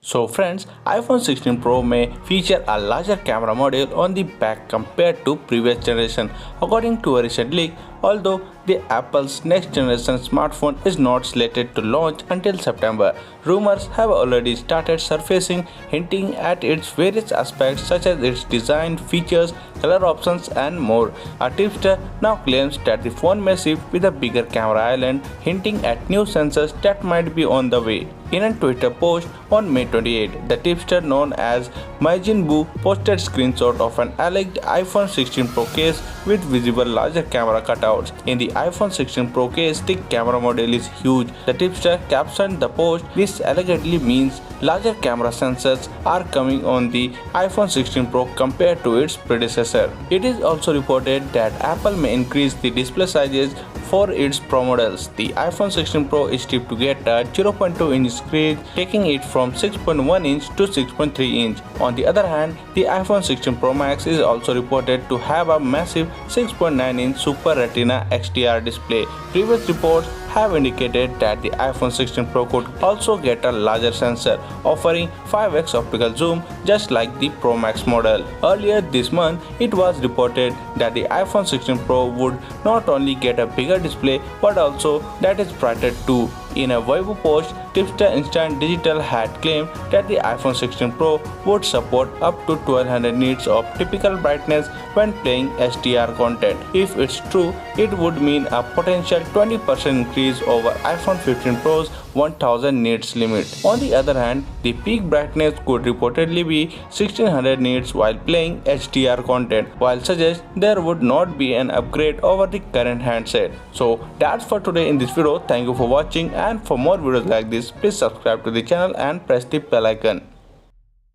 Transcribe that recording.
So friends, iPhone 16 Pro may feature a larger camera module on the back compared to previous generation, according to a recent leak. Although the Apple's next generation smartphone is not slated to launch until September, rumors have already started surfacing hinting at its various aspects such as its design, features, color options and more. A tipster now claims that the phone may ship with a bigger camera island, hinting at new sensors that might be on the way. In a Twitter post on May 28, the tipster known as Majinbu posted screenshot of an alleged iPhone 16 Pro case with visible larger camera cutouts. In the iPhone 16 Pro case, the camera model is huge. The tipster captioned the post, "This allegedly means larger camera sensors are coming on the iPhone 16 Pro compared to its predecessor." It is also reported that Apple may increase the display sizes for its Pro models. The iPhone 16 Pro is tipped to get a 0.2-inch screen, taking it from 6.1 inch to 6.3 inch. On the other hand, the iPhone 16 Pro Max is also reported to have a massive 6.9-inch Super Retina XDR display. Previous reports have indicated that the iPhone 16 Pro could also get a larger sensor, offering 5x optical zoom just like the Pro Max model. Earlier this month, it was reported that the iPhone 16 Pro would not only get a bigger display but also that is brighter too. In a Weibo post, tipster Instant Digital had claimed that the iPhone 16 Pro would support up to 1200 nits of typical brightness when playing HDR content. If it's true, it would mean a potential 20% increase over iPhone 15 Pro's 1000 nits limit. On the other hand, the peak brightness could reportedly be 1600 nits while playing HDR content, while suggests there would not be an upgrade over the current handset. So that's for today in this video. Thank you for watching, and for more videos like this, please subscribe to the channel and press the bell icon.